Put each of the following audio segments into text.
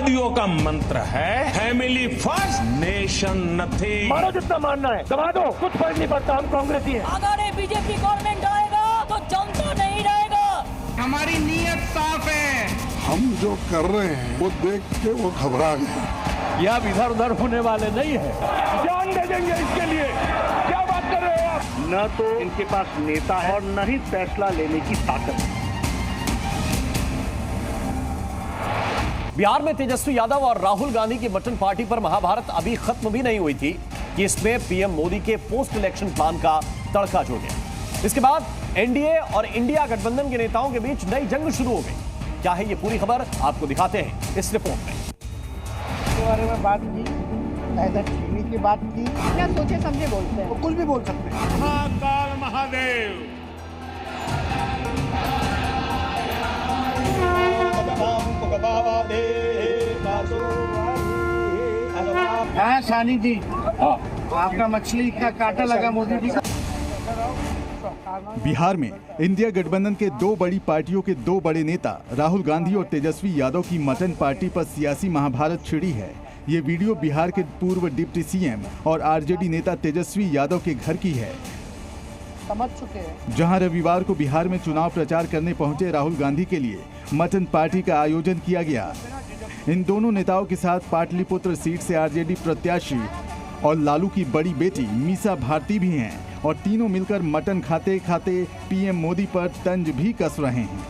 माओवादियों का मंत्र है फैमिली फर्स्ट नेशन नथिंग। मारो जितना मानना है दबा दो, कुछ फर्क नहीं पड़ता, हम कांग्रेसी हैं। अगर बीजेपी गवर्नमेंट आएगा तो जम तो नहीं रहेगा। हमारी नीयत साफ है। हम जो कर रहे हैं वो देख के वो घबरा गए। यह इधर उधर होने वाले नहीं है, जान दे देंगे इसके लिए। क्या बात कर रहे हो आप? न तो इनके पास नेता है और न ही फैसला लेने की ताकत है। बिहार में तेजस्वी यादव और राहुल गांधी की मटन पार्टी पर महाभारत अभी खत्म भी नहीं हुई थी कि इसमें पीएम मोदी के पोस्ट इलेक्शन प्लान का तड़का जुड़ गया। इसके बाद एनडीए और इंडिया गठबंधन के नेताओं के बीच नई जंग शुरू हो गई। क्या है ये पूरी खबर, आपको दिखाते हैं इस रिपोर्ट में। के बारे में बात की, चीनी की बात की, क्या सोचे समझे बोलते हैं, वो कुछ भी बोल सकते हैं। महाकाल महादेव हाँ सानी जी, आपका मछली का कांटा लगा मोदी जी का। बिहार में इंडिया गठबंधन के दो बड़ी पार्टियों के दो बड़े नेता राहुल गांधी और तेजस्वी यादव की मटन पार्टी पर सियासी महाभारत छिड़ी है। ये वीडियो बिहार के पूर्व डिप्टी सीएम और आरजेडी नेता तेजस्वी यादव के घर की है, समझ चुके हैं। जहां रविवार को बिहार में चुनाव प्रचार करने पहुंचे राहुल गांधी के लिए मटन पार्टी का आयोजन किया गया। इन दोनों नेताओं के साथ पाटलिपुत्र सीट से आरजेडी प्रत्याशी और लालू की बड़ी बेटी मीसा भारती भी हैं और तीनों मिलकर मटन खाते खाते पीएम मोदी पर तंज भी कस रहे हैं।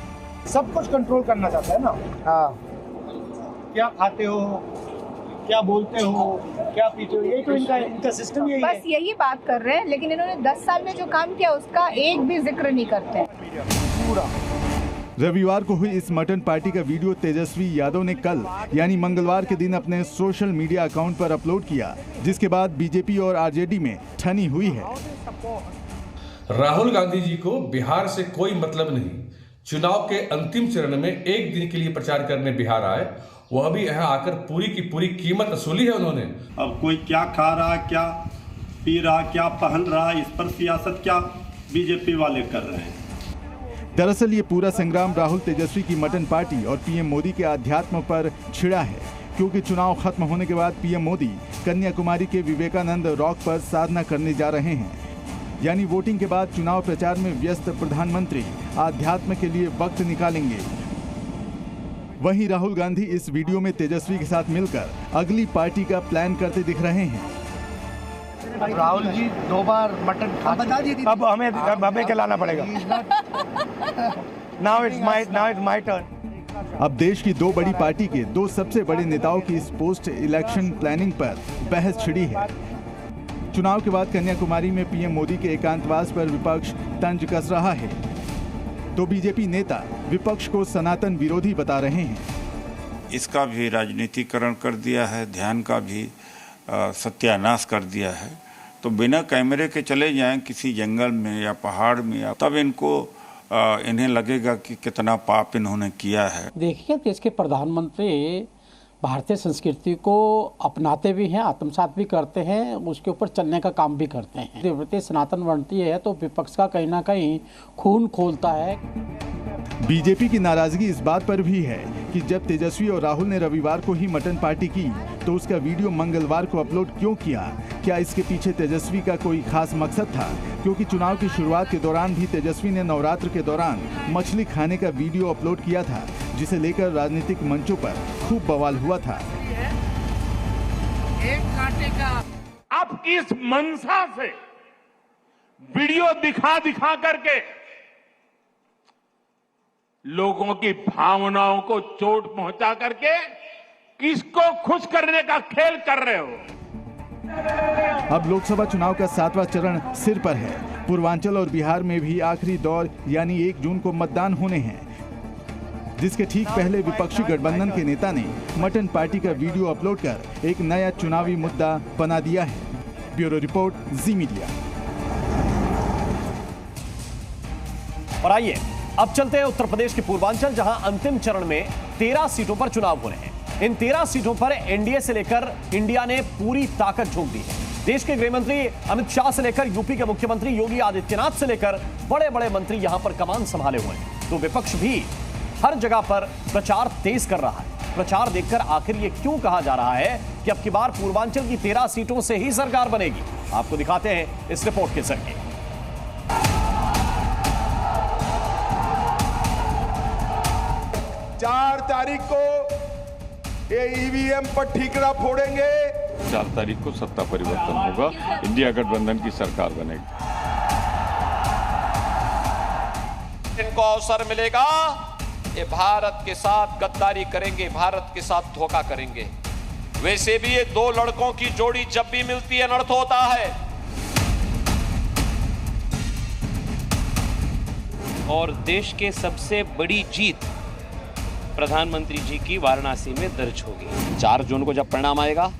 सब कुछ कंट्रोल करना चाहते हैं ना। हाँ, क्या खाते हो, क्या बोलते हो, क्या पीते हो, यही तो इनका सिस्टम यही है। बस यही बात कर रहे हैं, लेकिन इन्होंने 10 साल में जो काम किया उसका एक भी जिक्र नहीं करते पूरा। रविवार को हुई इस मटन पार्टी का वीडियो तेजस्वी यादव ने कल यानी मंगलवार के दिन अपने सोशल मीडिया अकाउंट पर अपलोड किया, जिसके बाद बीजेपी और आरजेडी में ठनी हुई है। राहुल गांधी जी को बिहार से कोई मतलब नहीं। चुनाव के अंतिम चरण में एक दिन के लिए प्रचार करने बिहार आए, वह भी यहाँ आकर पूरी की पूरी कीमत वसूली है उन्होंने। अब कोई क्या खा रहा, क्या पी रहा, क्या पहन रहा, इस पर सियासत क्या बीजेपी वाले कर रहे हैं। दरअसल ये पूरा संग्राम राहुल तेजस्वी की मटन पार्टी और पीएम मोदी के अध्यात्म पर छिड़ा है, क्योंकि चुनाव खत्म होने के बाद पीएम मोदी कन्याकुमारी के विवेकानंद रॉक पर साधना करने जा रहे हैं। यानी वोटिंग के बाद चुनाव प्रचार में व्यस्त प्रधानमंत्री आध्यात्म के लिए वक्त निकालेंगे। वहीं राहुल गांधी इस वीडियो में तेजस्वी के साथ मिलकर अगली पार्टी का प्लान करते दिख रहे हैं। राहुल जी 2 बार मटन खा चुके। अब हमें खिलाना पड़ेगा। Now it's my turn. अब देश की दो बड़ी पार्टी के दो सबसे बड़े नेताओं की इस पोस्ट इलेक्शन प्लानिंग पर बहस छिड़ी है। चुनाव के बाद कन्याकुमारी में पीएम मोदी के एकांतवास पर विपक्ष तंज कस रहा है, तो बीजेपी नेता विपक्ष को सनातन विरोधी बता रहे हैं। इसका भी राजनीतिकरण कर दिया है, ध्यान का भी सत्यानाश कर दिया है। तो बिना कैमरे के चले जाएं किसी जंगल में या पहाड़ में, तब इन्हें लगेगा कि कितना पाप इन्होंने किया है। देखिए, देश के प्रधानमंत्री भारतीय संस्कृति को अपनाते भी हैं, आत्मसात भी करते हैं, उसके ऊपर चलने का काम भी करते हैं। देवव्रती सनातन बनती है तो विपक्ष का कहीं ना कहीं खून खोलता है। बीजेपी की नाराजगी इस बात पर भी है कि जब तेजस्वी और राहुल ने रविवार को ही मटन पार्टी की तो उसका वीडियो मंगलवार को अपलोड क्यों किया। क्या इसके पीछे तेजस्वी का कोई खास मकसद था? क्योंकि चुनाव की शुरुआत के दौरान भी तेजस्वी ने नवरात्र के दौरान मछली खाने का वीडियो अपलोड किया था, जिसे लेकर राजनीतिक मंचों पर खूब बवाल हुआ था। एक कांटे का अब किस मंशा से वीडियो दिखा करके लोगों की भावनाओं को चोट पहुंचा करके किसको खुश करने का खेल कर रहे हो? अब लोकसभा चुनाव का 7वां चरण सिर पर है। पूर्वांचल और बिहार में भी आखिरी दौर यानी 1 जून को मतदान होने हैं, जिसके ठीक पहले विपक्षी गठबंधन के नेता ने मटन पार्टी का वीडियो अपलोड कर एक नया चुनावी मुद्दा बना दिया है। ब्यूरो रिपोर्ट, जी मीडिया। और आइए अब चलते हैं उत्तर प्रदेश के पूर्वांचल, जहां अंतिम चरण में 13 सीटों पर चुनाव हो रहे हैं। इन 13 सीटों पर एनडीए से लेकर इंडिया ने पूरी ताकत झोंक दी है। देश के गृह मंत्री अमित शाह से लेकर यूपी के मुख्यमंत्री योगी आदित्यनाथ से लेकर बड़े बड़े मंत्री यहां पर कमान संभाले हुए हैं, तो विपक्ष भी हर जगह पर प्रचार तेज कर रहा है। प्रचार देखकर आखिर ये क्यों कहा जा रहा है कि अब की बार पूर्वांचल की 13 सीटों से ही सरकार बनेगी? आपको दिखाते हैं इस रिपोर्ट के जरिए। 4 तारीख को ये ईवीएम पर ठीकरा फोड़ेंगे। 4 तारीख को सत्ता परिवर्तन होगा, इंडिया गठबंधन की सरकार बनेगी। इनको अवसर मिलेगा, ये भारत के साथ गद्दारी करेंगे, भारत के साथ धोखा करेंगे। वैसे भी ये 2 लड़कों की जोड़ी जब भी मिलती है अनर्थ होता है। और देश के सबसे बड़ी जीत प्रधानमंत्री जी की वाराणसी में दर्ज होगी। 4 जून को जब परिणाम आएगा,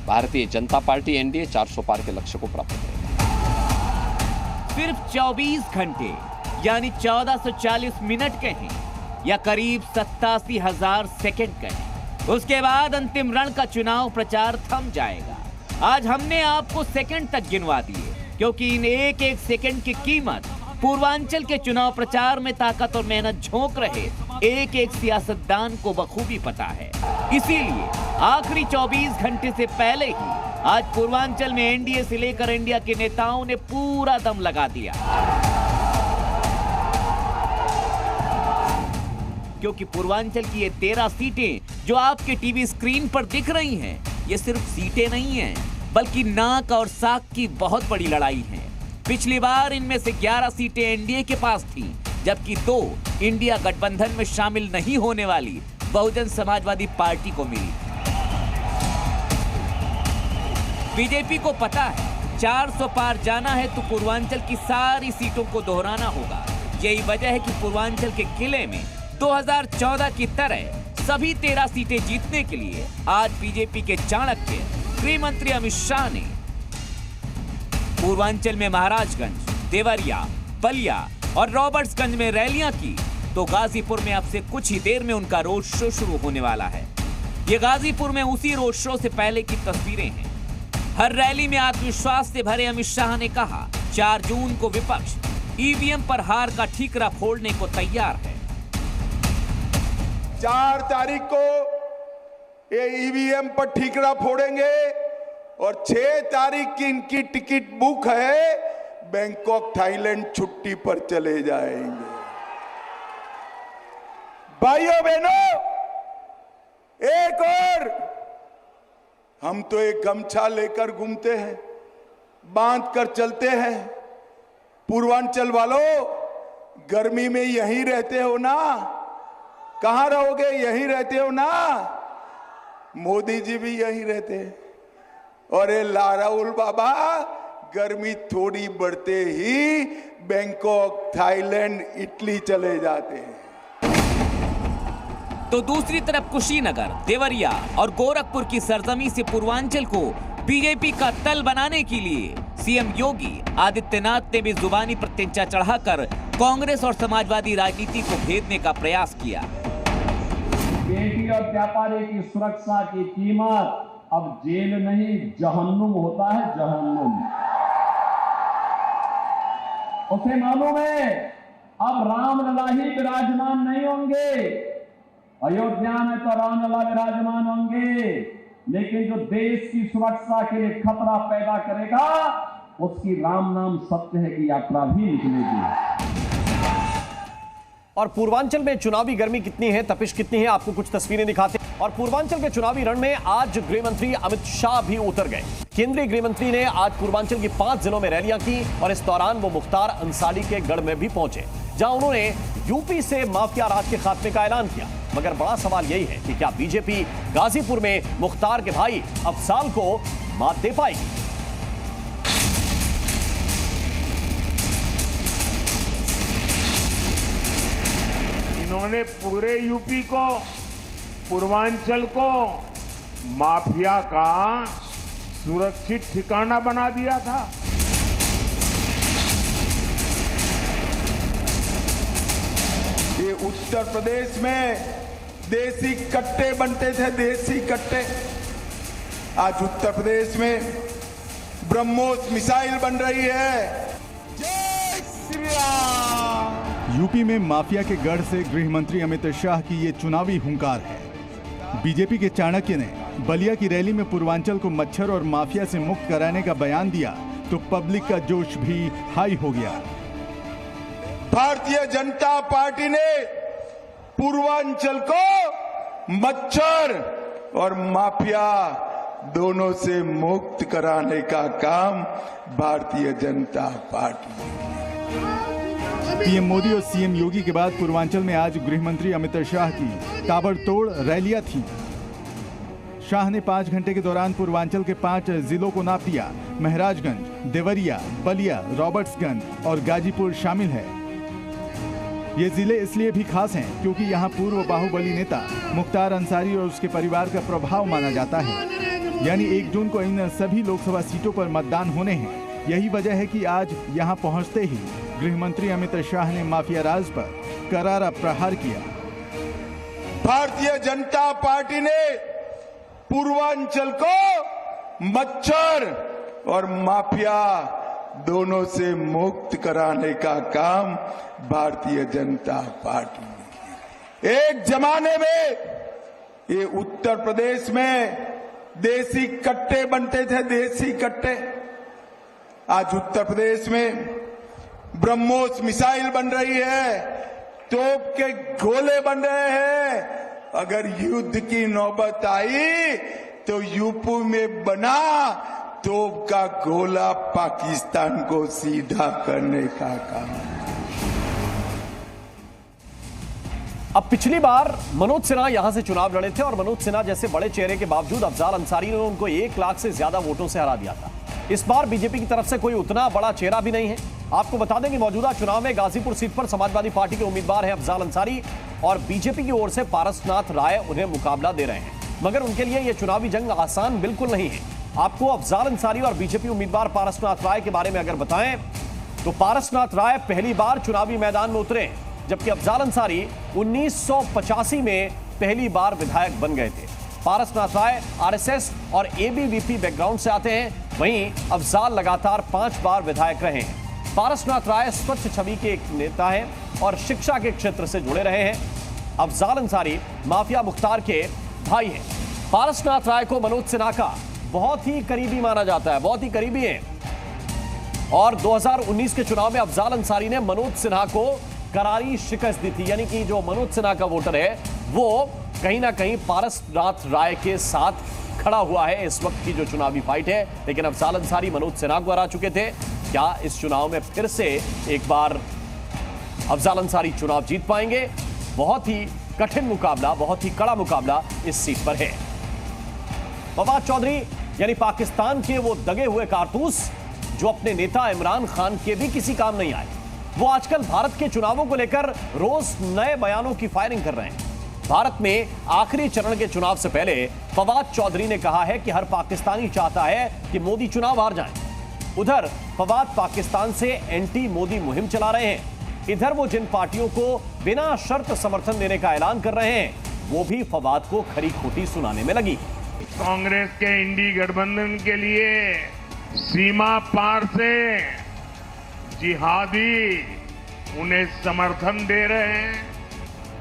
भारतीय जनता पार्टी एनडीए 400 पार के लक्ष्य को प्राप्त करेगा। सिर्फ 24 घंटे यानी 1440 मिनट कहें या करीब 87,000 सेकंड कहें, उसके बाद अंतिम रण का चुनाव प्रचार थम जाएगा। आज हमने आपको सेकंड तक गिनवा दिए, क्योंकि इन एक एक सेकंड की कीमत पूर्वांचल के चुनाव प्रचार में ताकत और मेहनत झोंक रहे एक एक सियासतदान को बखूबी पता है। इसीलिए आखिरी 24 घंटे से पहले ही आज पूर्वांचल में एनडीए से लेकर इंडिया के नेताओं ने पूरा दम लगा दिया, क्योंकि पूर्वांचल की ये 13 सीटें जो आपके टीवी स्क्रीन पर दिख रही हैं, ये सिर्फ सीटें नहीं हैं, बल्कि नाक और साख की बहुत बड़ी लड़ाई है। पिछली बार इनमें से 11 सीटें एनडीए के पास थीं, जबकि 2 इंडिया गठबंधन में शामिल नहीं होने वाली बहुजन समाजवादी पार्टी को मिली। बीजेपी को पता है 400 पार जाना है तो पूर्वांचल की सारी सीटों को दोहराना होगा। यही वजह है कि पूर्वांचल के किले में 2014 की तरह सभी 13 सीटें जीतने के लिए आज बीजेपी के चाणक्य गृह मंत्री अमित शाह ने पूर्वांचल में महाराजगंज, देवरिया, बलिया और रॉबर्ट्सगंज में रैलियां की, तो गाजीपुर में अब से कुछ ही देर में उनका रोड शो शुरू होने वाला है। ये गाजीपुर में उसी रोड शो से पहले की तस्वीरें हैं। हर रैली में आत्मविश्वास से भरे अमित शाह ने कहा 4 जून को विपक्ष ईवीएम पर हार का ठीकरा फोड़ने को तैयार है। 4 तारीख को ये ईवीएम पर ठीकरा फोड़ेंगे और 6 तारीख की इनकी टिकट बुक है, बैंकॉक थाईलैंड छुट्टी पर चले जाएंगे। भाइयों बहनों, एक और हम तो एक गमछा लेकर घूमते हैं, बांध कर चलते हैं। पूर्वांचल वालों, गर्मी में यहीं रहते हो ना? कहां रहोगे? यहीं रहते हो ना? मोदी जी भी यहीं रहते हैं। और ये लाराउल बाबा गर्मी थोड़ी बढ़ते ही बैंकॉक, थाईलैंड, इटली चले जाते हैं। तो दूसरी तरफ कुशीनगर, देवरिया और गोरखपुर की सरजमी से पूर्वांचल को बीजेपी का तल बनाने के लिए सीएम योगी आदित्यनाथ ने भी जुबानी प्रत्यंचा चढ़ाकर कांग्रेस और समाजवादी राजनीति को भेदने का प्रयास किया। बेटी और व्यापारी की सुरक्षा की कीमत अब जेल नहीं जहन्नुम होता है, जहन्नुम। उसे मालूम है अब रामलला ही विराजमान नहीं होंगे। अयोध्या में तो रामलला विराजमान होंगे, लेकिन जो देश की सुरक्षा के लिए खतरा पैदा करेगा उसकी राम नाम सत्य है की यात्रा भी निकलेगी। और पूर्वांचल में चुनावी गर्मी कितनी है, तपिश कितनी है, आपको कुछ तस्वीरें दिखाते हैं। और पूर्वांचल के चुनावी रण में आज गृह मंत्री अमित शाह भी उतर गए। केंद्रीय गृह मंत्री ने आज पूर्वांचल की 5 जिलों में रैलियां की और इस दौरान वो मुख्तार अंसारी के गढ़ में भी पहुंचे, जहां उन्होंने यूपी से माफिया राज के खात्मे का ऐलान किया। मगर बड़ा सवाल यही है कि क्या बीजेपी गाजीपुर में मुख्तार के भाई अफजाल को मात दे पाएगी? इन्होंने पूरे यूपी को, पूर्वांचल को माफिया का सुरक्षित ठिकाना बना दिया था। ये उत्तर प्रदेश में देसी कट्टे बनते थे, देसी कट्टे। आज उत्तर प्रदेश में ब्रह्मोस मिसाइल बन रही है। जय श्री राम। यूपी में माफिया के गढ़ से गृह मंत्री अमित शाह की ये चुनावी हुंकार है। बीजेपी के चाणक्य ने बलिया की रैली में पूर्वांचल को मच्छर और माफिया से मुक्त कराने का बयान दिया तो पब्लिक का जोश भी हाई हो गया। भारतीय जनता पार्टी ने पूर्वांचल को मच्छर और माफिया दोनों से मुक्त कराने का काम भारतीय जनता पार्टी। पीएम मोदी और सीएम योगी के बाद पूर्वांचल में आज गृह मंत्री अमित शाह की ताबड़तोड़ रैलियां थीं। शाह ने 5 घंटे के दौरान पूर्वांचल के 5 जिलों को नाप दिया। महराजगंज, देवरिया, बलिया, रॉबर्ट्सगंज और गाजीपुर शामिल है। ये जिले इसलिए भी खास हैं क्योंकि यहाँ पूर्व बाहुबली नेता मुख्तार अंसारी और उसके परिवार का प्रभाव माना जाता है। यानी 1 जून को इन सभी लोकसभा सीटों पर मतदान होने हैं। यही वजह है कि आज यहाँ पहुँचते ही गृह मंत्री अमित शाह ने माफिया राज पर करारा प्रहार किया। भारतीय जनता पार्टी ने पूर्वांचल को मच्छर और माफिया दोनों से मुक्त कराने का काम भारतीय जनता पार्टी ने किया। एक जमाने में ये उत्तर प्रदेश में देसी कट्टे बनते थे, देसी कट्टे। आज उत्तर प्रदेश में ब्रह्मोस मिसाइल बन रही है, तोप के गोले बन रहे हैं। अगर युद्ध की नौबत आई तो यूपी में बना तोप का गोला पाकिस्तान को सीधा करने का काम। अब पिछली बार मनोज सिन्हा यहां से चुनाव लड़े थे और मनोज सिन्हा जैसे बड़े चेहरे के बावजूद अफजाल अंसारी ने उनको 1 लाख से ज्यादा वोटों से हरा दिया था। इस बार बीजेपी की तरफ से कोई उतना बड़ा चेहरा भी नहीं है। आपको बता दें कि मौजूदा चुनाव में गाजीपुर सीट पर समाजवादी पार्टी के उम्मीदवार हैं अफजाल अंसारी और बीजेपी की ओर से पारसनाथ राय उन्हें मुकाबला दे रहे हैं। मगर उनके लिए यह चुनावी जंग आसान बिल्कुल नहीं है। आपको अफजाल अंसारी और बीजेपी उम्मीदवार पारसनाथ राय के बारे में अगर बताएं तो पारसनाथ राय पहली बार चुनावी मैदान में उतरे, जबकि अफजाल अंसारी 1985 में पहली बार विधायक बन गए थे। पारसनाथ राय आरएसएस और एबीवीपी बैकग्राउंड से आते हैं, वहीं अफजाल लगातार 5 बार विधायक रहे हैं। पारसनाथ राय स्वच्छ छवि के एक नेता हैं और शिक्षा के क्षेत्र से जुड़े रहे हैं। अफजाल अंसारी माफिया मुख्तार के भाई हैं। पारसनाथ राय को मनोज सिन्हा का बहुत ही करीबी माना जाता है, बहुत ही करीबी हैं। और 2019 के चुनाव में अफजाल अंसारी ने मनोज सिन्हा को करारी शिकस्त दी थी। यानी कि जो मनोज सिन्हा का वोटर है वो कहीं ना कहीं पारसनाथ राय के साथ खड़ा हुआ है इस वक्त की जो चुनावी फाइट है। लेकिन अफजाल अंसारी मनोज सिन्हा को हरा चुके थे। क्या इस चुनाव में फिर से एक बार अफजाल अंसारी चुनाव जीत पाएंगे? बहुत ही कठिन मुकाबला, बहुत ही कड़ा मुकाबला इस सीट पर है। फवाद चौधरी यानी पाकिस्तान के वो दगे हुए कारतूस जो अपने नेता इमरान खान के भी किसी काम नहीं आए, वो आजकल भारत के चुनावों को लेकर रोज नए बयानों की फायरिंग कर रहे हैं। भारत में आखिरी चरण के चुनाव से पहले फवाद चौधरी ने कहा है कि हर पाकिस्तानी चाहता है कि मोदी चुनाव हार जाएं। उधर फवाद पाकिस्तान से एंटी मोदी मुहिम चला रहे हैं। इधर वो जिन पार्टियों को बिना शर्त समर्थन देने का ऐलान कर रहे हैं, वो भी फवाद को खरी खोटी सुनाने में लगी। कांग्रेस के इंडी गठबंधन के लिए सीमा पार से जिहादी उन्हें समर्थन दे रहे हैं।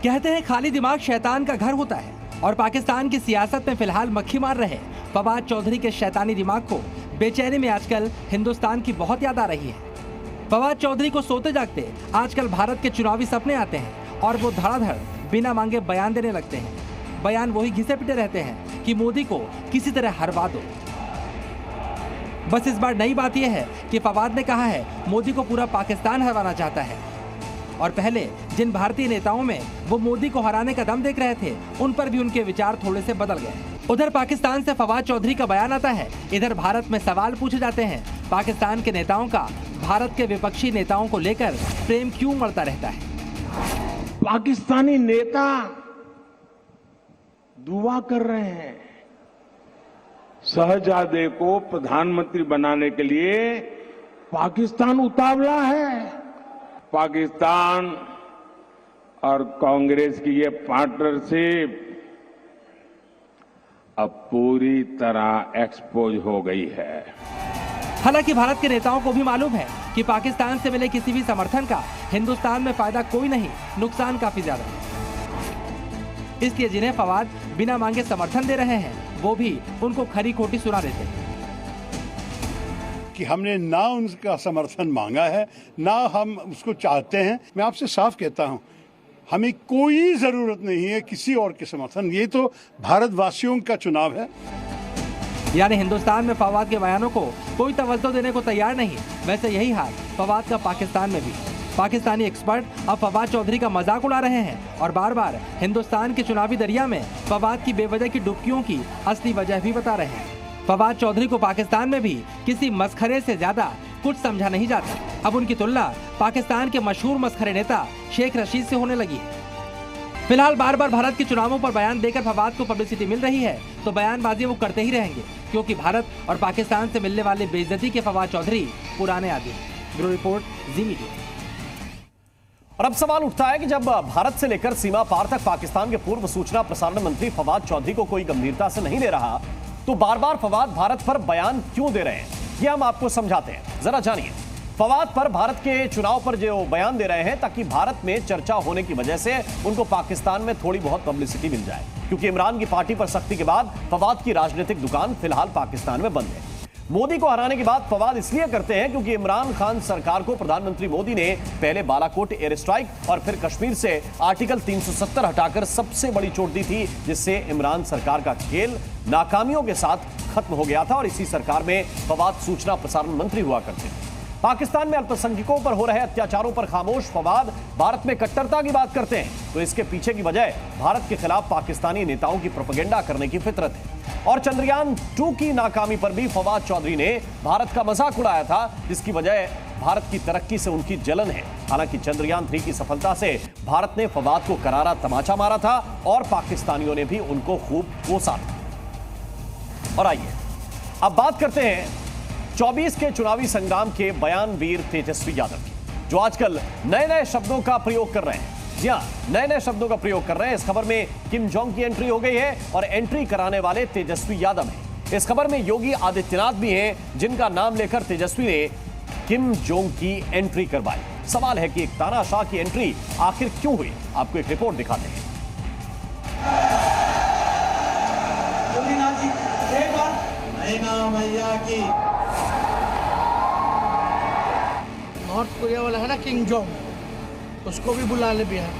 कहते हैं खाली दिमाग शैतान का घर होता है और पाकिस्तान की सियासत में फिलहाल मक्खी मार रहे फवाद चौधरी के शैतानी दिमाग को बेचैनी में आजकल हिंदुस्तान की बहुत याद आ रही है। फवाद चौधरी को सोते जागते आजकल भारत के चुनावी सपने आते हैं और वो धड़ाधड़ बिना मांगे बयान देने लगते हैं। बयान वही घिसे पिटे रहते हैं कि मोदी को किसी तरह हरवा दो। बस इस बार नई बात यह है कि फवाद ने कहा है मोदी को पूरा पाकिस्तान हरवाना चाहता है। और पहले जिन भारतीय नेताओं में वो मोदी को हराने का दम देख रहे थे, उन पर भी उनके विचार थोड़े से बदल गए। उधर पाकिस्तान से फवाद चौधरी का बयान आता है, इधर भारत में सवाल पूछे जाते हैं। पाकिस्तान के नेताओं का भारत के विपक्षी नेताओं को लेकर प्रेम क्यों बढ़ता रहता है? पाकिस्तानी नेता दुआ कर रहे हैं शहजादे को प्रधानमंत्री बनाने के लिए। पाकिस्तान उतावला है। पाकिस्तान और कांग्रेस की ये पार्टनरशिप अब पूरी तरह एक्सपोज हो गई है। हालांकि भारत के नेताओं को भी मालूम है कि पाकिस्तान से मिले किसी भी समर्थन का हिंदुस्तान में फायदा कोई नहीं, नुकसान काफी ज्यादा है। इसलिए जिन्हें फवाद बिना मांगे समर्थन दे रहे हैं वो भी उनको खरी खोटी सुना देते हैं कि हमने ना उनका समर्थन मांगा है, ना हम उसको चाहते हैं। मैं आपसे साफ कहता हूं, हमें कोई जरूरत नहीं है किसी और के समर्थन, ये तो भारतवासियों का चुनाव है। यानी हिंदुस्तान में फवाद के बयानों को कोई तवज्जो देने को तैयार नहीं। वैसे यही हाल फवाद का पाकिस्तान में भी। पाकिस्तानी एक्सपर्ट अब फवाद चौधरी का मजाक उड़ा रहे हैं और बार बार हिंदुस्तान के चुनावी दरिया में फवाद की बेवजह की डुबकियों की असली वजह भी बता रहे हैं। फवाद चौधरी को पाकिस्तान में भी किसी मस्खरे से ज्यादा कुछ समझा नहीं जाता। अब उनकी तुलना पाकिस्तान के मशहूर मस्खरे नेता शेख रशीद से होने लगी है। फिलहाल बार बार भारत के चुनावों पर बयान देकर फवाद को पब्लिसिटी मिल रही है तो बयानबाजी वो करते ही रहेंगे, क्योंकि भारत और पाकिस्तान से मिलने वाले बेइज्जती के फवाद चौधरी पुराने आदी हैं। ब्यूरो रिपोर्ट, जी मीडिया। और अब सवाल उठता है कि जब भारत से लेकर सीमा पार तक पाकिस्तान के पूर्व सूचना प्रसारण मंत्री फवाद चौधरी को कोई गंभीरता से नहीं ले रहा, तो बार बार फवाद भारत पर बयान क्यों दे रहे हैं, ये हम आपको समझाते हैं। जरा जानिए फवाद पर भारत के चुनाव पर जो बयान दे रहे हैं ताकि भारत में चर्चा होने की वजह से उनको पाकिस्तान में थोड़ी बहुत पब्लिसिटी मिल जाए, क्योंकि इमरान की पार्टी पर सख्ती के बाद फवाद की राजनीतिक दुकान फिलहाल पाकिस्तान में बंद है। मोदी को हराने के बाद फवाद इसलिए करते हैं क्योंकि इमरान खान सरकार को प्रधानमंत्री मोदी ने पहले बालाकोट एयर स्ट्राइक और फिर कश्मीर से आर्टिकल 370 हटाकर सबसे बड़ी चोट दी थी, जिससे इमरान सरकार का खेल नाकामियों के साथ खत्म हो गया था और इसी सरकार में फवाद सूचना प्रसारण मंत्री हुआ करते थे। पाकिस्तान में अल्पसंख्यकों पर हो रहे अत्याचारों पर खामोश फवाद भारत में कट्टरता की बात करते हैं, तो इसके पीछे की वजह भारत के खिलाफ पाकिस्तानी नेताओं की प्रोपेगेंडा करने की फितरत है। और चंद्रयान 2 की नाकामी पर भी फवाद चौधरी ने भारत का मजाक उड़ाया था, जिसकी वजह भारत की तरक्की से उनकी जलन है। हालांकि चंद्रयान 3 की सफलता से भारत ने फवाद को करारा तमाचा मारा था और पाकिस्तानियों ने भी उनको खूब कोसा था। और आइए अब बात करते हैं 24 के चुनावी संग्राम के बयानवीर तेजस्वी यादव की, जो आजकल नए नए शब्दों का प्रयोग कर रहे हैं। जी हां, नए नए शब्दों का प्रयोग कर रहे हैं। इस खबर में किम जोंग की एंट्री हो गई है और एंट्री कराने वाले तेजस्वी यादव हैं। इस खबर में योगी आदित्यनाथ भी हैं, जिनका नाम लेकर तेजस्वी ने किम जोंग की एंट्री करवाई। सवाल है कि एक तानाशाह की एंट्री आखिर क्यों हुई, आपको एक रिपोर्ट दिखाते हैं। नॉर्थ कोरिया वाला है ना किम जोंग, उसको भी बुला ले बिहार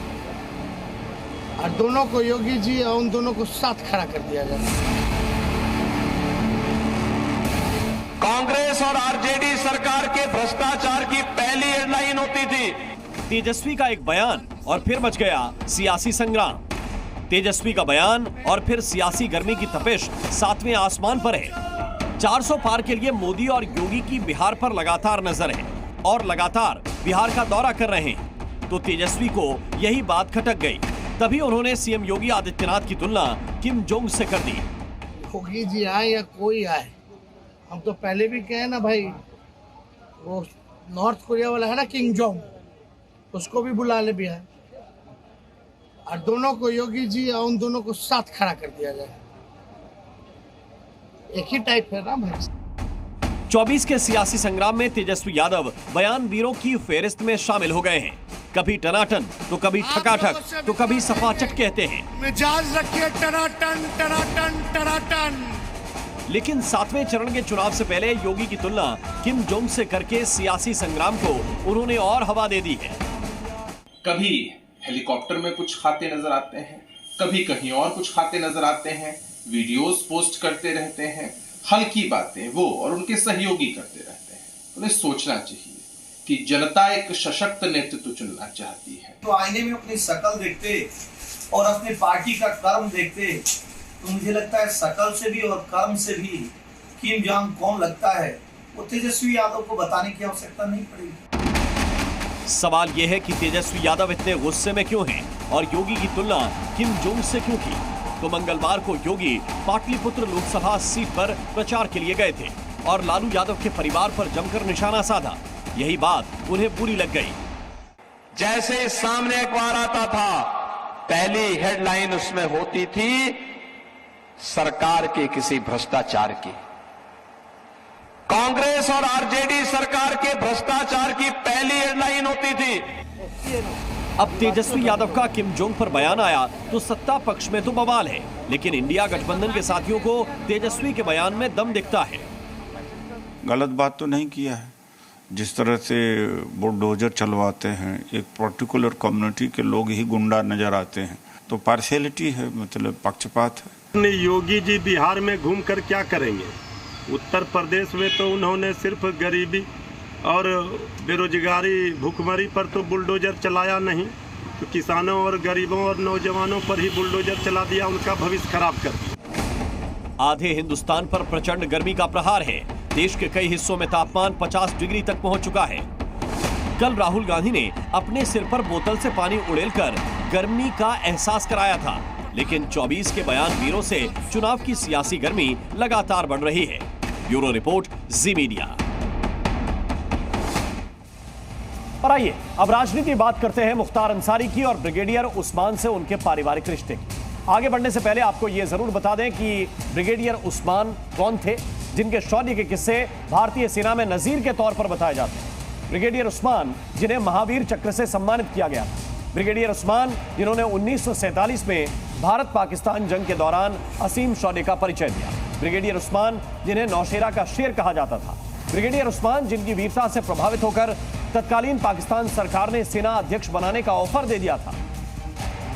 और दोनों को योगी जी और उन दोनों को साथ खड़ा कर दिया जाए। कांग्रेस और आरजेडी सरकार के भ्रष्टाचार की पहली हेडलाइन होती थी। तेजस्वी का एक बयान और फिर मच गया सियासी संग्राम। तेजस्वी का बयान और फिर सियासी गर्मी की तपिश 7वें आसमान पर है। 400 पार के लिए मोदी और योगी की बिहार पर लगातार नजर है और लगातार बिहार का दौरा कर रहे हैं, तो तेजस्वी को यही बात खटक गई। तभी उन्होंने सीएम योगी आदित्यनाथ की तुलना किम जोंग से कर दी। योगी जी आए या कोई आए, हम तो पहले भी कहे ना भाई, वो नॉर्थ कोरिया वाला है ना किम जोंग, उसको भी बुला ले बिहार और दोनों को योगी जी और उन दोनों को साथ खड़ा कर दिया जाए। एक ही टाइप है ना भाई। 24 के सियासी संग्राम में तेजस्वी यादव बयानवीरों की फेहरिस्त में शामिल हो गए हैं। कभी टनाटन तो कभी ठकाठक तो कभी सफाचट कहते हैं। मिजाज रखिए टनाटन टनाटन टनाटन। लेकिन 7वें चरण के चुनाव से पहले योगी की तुलना किम जोंग से करके सियासी संग्राम को उन्होंने और हवा दे दी है। कभी हेलीकॉप्टर में कुछ खाते नजर आते हैं, कभी कहीं और कुछ खाते नजर आते हैं, वीडियोस पोस्ट करते रहते हैं, हल्की बातें वो और उनके सहयोगी करते रहते हैं। उन्हें सोचना चाहिए कि जनता एक सशक्त नेतृत्व चुनना चाहती है। तो आईने में अपनी शकल देखते और अपनी पार्टी का कर्म देखते, तो मुझे लगता है शकल से भी और कर्म से भी किम जोंग कौन लगता है वो तेजस्वी यादव को बताने की आवश्यकता नहीं पड़ेगी। सवाल यह है कि तेजस्वी यादव इतने गुस्से में क्यों हैं और योगी की तुलना किम जोंग से क्यों की। तो मंगलवार को योगी पाटलिपुत्र लोकसभा सीट पर प्रचार के लिए गए थे और लालू यादव के परिवार पर जमकर निशाना साधा। यही बात उन्हें बुरी लग गई। जैसे सामने अखबार आता था, पहली हेडलाइन उसमें होती थी सरकार के किसी भ्रष्टाचार की। कांग्रेस और आरजेडी सरकार के भ्रष्टाचार की पहली हेडलाइन होती थी। अब तेजस्वी यादव का किम जोंग पर बयान आया तो सत्ता पक्ष में तो बवाल है, लेकिन इंडिया गठबंधन के साथियों को तेजस्वी के बयान में दम दिखता है। गलत बात तो नहीं किया है। जिस तरह से बुलडोजर चलवाते हैं, एक पर्टिकुलर कम्युनिटी के लोग ही गुंडा नजर आते हैं, तो पार्शियलिटी है, मतलब पक्षपात है। योगी जी बिहार में घूम कर क्या करेंगे? उत्तर प्रदेश में तो उन्होंने सिर्फ गरीबी और बेरोजगारी, भूखमरी पर तो बुलडोजर चलाया नहीं, तो किसानों और गरीबों और नौजवानों पर ही बुलडोजर चला दिया, उनका भविष्य खराब कर दिया। आधे हिंदुस्तान पर प्रचंड गर्मी का प्रहार है। देश के कई हिस्सों में तापमान 50 डिग्री तक पहुंच चुका है। कल राहुल गांधी ने अपने सिर पर बोतल से पानी उड़ेलकर गर्मी का एहसास कराया था, लेकिन 24 के बयान वीरों से चुनाव की सियासी गर्मी लगातार बढ़ रही है। ब्यूरो रिपोर्ट, जी मीडिया। और आइए अब राजनीति बात करते हैं मुख्तार अंसारी की और ब्रिगेडियर उस्मान से उनके पारिवारिक रिश्ते की। आगे बढ़ने से पहले आपको यह जरूर बता दें कि ब्रिगेडियर उस्मान कौन थे, जिनके शौर्य के किस्से भारतीय सेना में नजीर के तौर पर बताए जाते हैं। ब्रिगेडियर उस्मान, जिन्हें महावीर चक्र से सम्मानित किया गया था। ब्रिगेडियर उस्मान, जिन्होंने 1947 में भारत पाकिस्तान जंग के दौरान असीम शौर्य का परिचय दिया। ब्रिगेडियर उस्मान, जिन्हें नौशेरा का शेर कहा जाता था। ब्रिगेडियर उस्मान, जिनकी वीरता से प्रभावित होकर तत्कालीन पाकिस्तान सरकार ने सेना अध्यक्ष बनाने का ऑफर दे दिया था।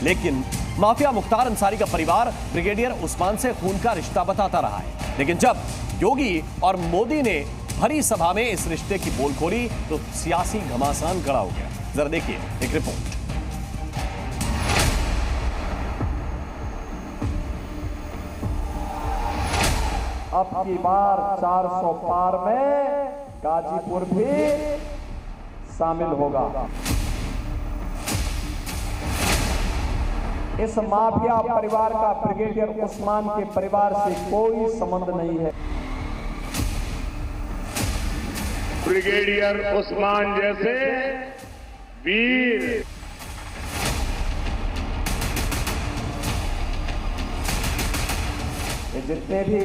लेकिन माफिया मुख्तार अंसारी का परिवार ब्रिगेडियर उस्मान से खून का रिश्ता बताता रहा है। लेकिन जब योगी और मोदी ने भरी सभा में इस रिश्ते की पोल खोली तो सियासी घमासान खड़ा हो गया। जरा देखिए एक रिपोर्ट। अब की बार 400 पार में गाजीपुर भी शामिल होगा। इस माफिया परिवार का ब्रिगेडियर उस्मान के परिवार से कोई संबंध नहीं है। ब्रिगेडियर उस्मान जैसे वीर ये जितने भी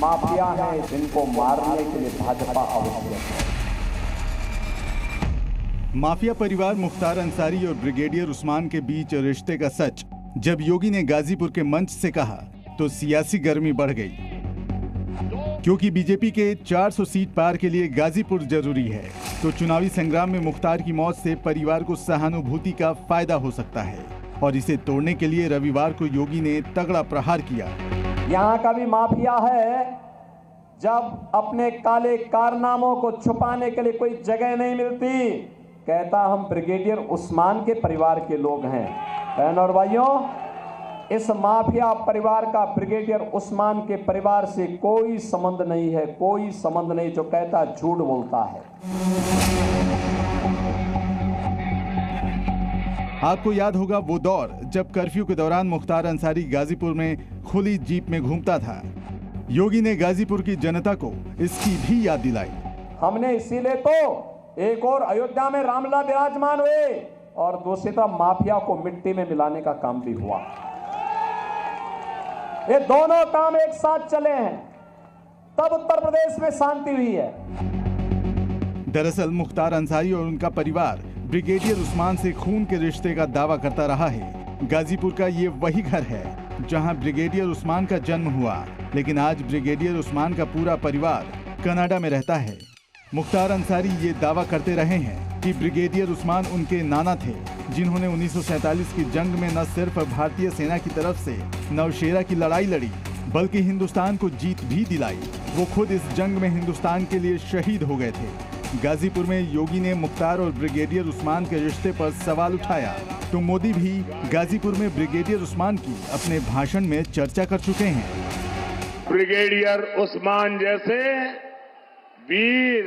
माफिया हैं, जिनको मारने के लिए भाजपा आवश्यक है। माफिया परिवार मुख्तार अंसारी और ब्रिगेडियर उस्मान के बीच रिश्ते का सच जब योगी ने गाजीपुर के मंच से कहा तो सियासी गर्मी बढ़ गई, क्योंकि बीजेपी के 400 सीट पार के लिए गाजीपुर जरूरी है। तो चुनावी संग्राम में मुख्तार की मौत से परिवार को सहानुभूति का फायदा हो सकता है और इसे तोड़ने के लिए रविवार को योगी ने तगड़ा प्रहार किया। यहाँ का भी माफिया है, जब अपने काले कारनामों को छुपाने के लिए कोई जगह नहीं मिलती, कहता हम ब्रिगेडियर उस्मान के परिवार के लोग हैं। बहन और भाइयों, इस माफिया परिवार का ब्रिगेडियर उस्मान के परिवार से कोई संबंध नहीं है, कोई संबंध नहीं। जो कहता झूठ बोलता है। आपको याद होगा वो दौर जब कर्फ्यू के दौरान मुख्तार अंसारी गाजीपुर में खुली जीप में घूमता था। योगी ने गाजीपुर की जनता को इसकी भी याद दिलाई। हमने इसीलिए तो एक और अयोध्या में रामलला विराजमान हुए और दूसरी तरफ माफिया को मिट्टी में मिलाने का काम भी हुआ। ये दोनों काम एक साथ चले हैं, तब उत्तर प्रदेश में शांति हुई है। दरअसल मुख्तार अंसारी और उनका परिवार ब्रिगेडियर उस्मान से खून के रिश्ते का दावा करता रहा है। गाजीपुर का ये वही घर है जहां ब्रिगेडियर उस्मान का जन्म हुआ, लेकिन आज ब्रिगेडियर उस्मान का पूरा परिवार कनाडा में रहता है। मुख्तार अंसारी ये दावा करते रहे हैं कि ब्रिगेडियर उस्मान उनके नाना थे, जिन्होंने 1947 की जंग में न सिर्फ भारतीय सेना की तरफ से नौशेरा की लड़ाई लड़ी, बल्कि हिंदुस्तान को जीत भी दिलाई। वो खुद इस जंग में हिंदुस्तान के लिए शहीद हो गए थे। गाजीपुर में योगी ने मुख्तार और ब्रिगेडियर उस्मान के रिश्ते पर सवाल उठाया तो मोदी भी गाजीपुर में ब्रिगेडियर उस्मान की अपने भाषण में चर्चा कर चुके हैं। ब्रिगेडियर उस्मान जैसे वीर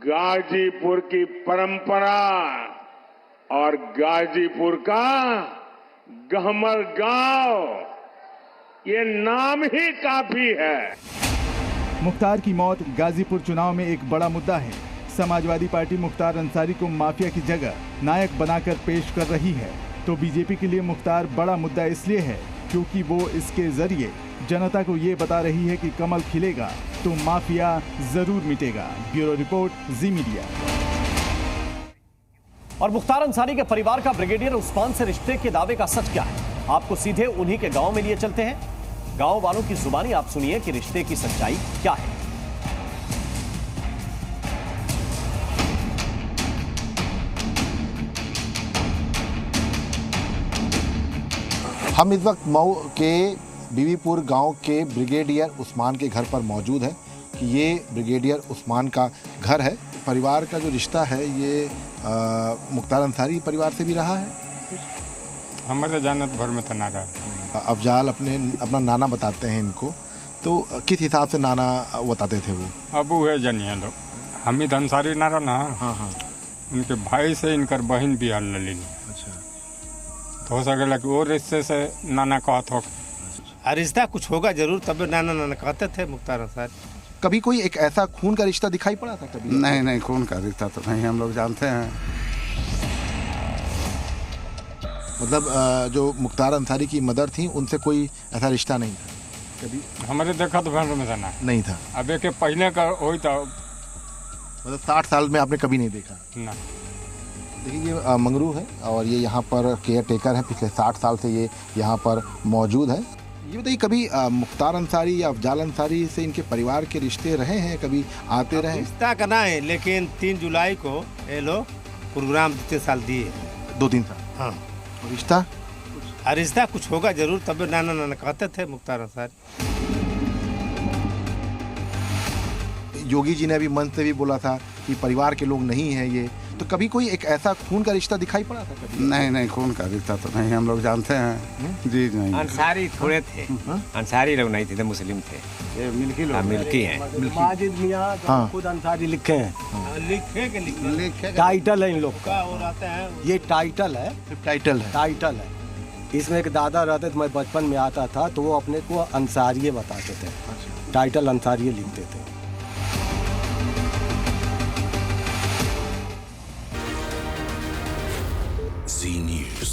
गाजीपुर की परंपरा और गाजीपुर का गहमर गांव, ये नाम ही काफी है। मुख्तार की मौत गाजीपुर चुनाव में एक बड़ा मुद्दा है। समाजवादी पार्टी मुख्तार अंसारी को माफिया की जगह नायक बनाकर पेश कर रही है, तो बीजेपी के लिए मुख्तार बड़ा मुद्दा इसलिए है क्योंकि वो इसके जरिए जनता को ये बता रही है कि कमल खिलेगा तो माफिया जरूर मिटेगा। ब्यूरो रिपोर्ट, जी मीडिया। और मुख्तार अंसारी के परिवार का ब्रिगेडियर उस्मान से रिश्ते के दावे का सच क्या है, आपको सीधे उन्हीं के गांव में लिए चलते हैं। गांव वालों की जुबानी आप सुनिए कि रिश्ते की सच्चाई क्या है। हम इस वक्त मऊ के बीवीपुर गांव के ब्रिगेडियर उस्मान के घर पर मौजूद हैं कि ये ब्रिगेडियर उस्मान का घर है। परिवार का जो रिश्ता है ये मुख्तार अंसारी परिवार से भी रहा है। हमारे जानत भर में तो ना रहा। अफजाल अपना नाना बताते हैं इनको, तो किस हिसाब से नाना बताते थे वो? अबू है जनिया लोग हमीद अंसारी नारा ना। हाँ हाँ। उनके भाई से इनकर बहन भी हल ली। अच्छा। तो हो सकेला कि वो रिश्ते से नाना कहत हो। रिश्ता कुछ होगा जरूर, तब नाना नाना कहते थे मुख्तार अंसारी। कभी कोई एक ऐसा खून का रिश्ता दिखाई पड़ा था कभी? नहीं, खून का रिश्ता तो नहीं, हम लोग जानते हैं। मतलब जो मुख्तार अंसारी की मदर थी उनसे कोई ऐसा रिश्ता नहीं था कभी? हमारे देखा तो भर में था नहीं था। अब एक पहले का हो था, मतलब 60 साल में आपने कभी नहीं देखा ना। देखिए ये मंगरू है और ये यहाँ पर केयर टेकर है, पिछले 60 साल से ये यहाँ पर मौजूद है। ये बताइए कभी मुख्तार अंसारी या अफजाल अंसारी से इनके परिवार के रिश्ते रहे हैं, कभी आते रहे? रिश्ता करना है, लेकिन 3 जुलाई को ये लोग प्रोग्राम 2-3 साल दिए। 2-3 साल? हाँ। रिश्ता रिश्ता कुछ होगा जरूर, तब नाना नाना कहते थे मुख्तार अंसारी। योगी जी ने अभी मंच से भी बोला था कि परिवार के लोग नहीं है ये, तो कभी कोई एक ऐसा खून का रिश्ता दिखाई पड़ा था कभी? नहीं, खून का रिश्ता तो नहीं, हम लोग जानते हैं। जी नहीं। अंसारी थोड़े थे, अंसारी लोग नहीं थे, मुस्लिम थे। ये मिल्की लोग। मिल्की हैं। माजिद मियां हाँ। खुद अंसारी लिखे हैं। लिखे टाइटल है इन लोग का। ये टाइटल है। टाइटल है। टाइटल है। इसमें एक दादा रहते थे, मैं बचपन में आता था तो वो अपने को अंसारी बताते थे। टाइटल अंसारी लिखते थे। Zee News.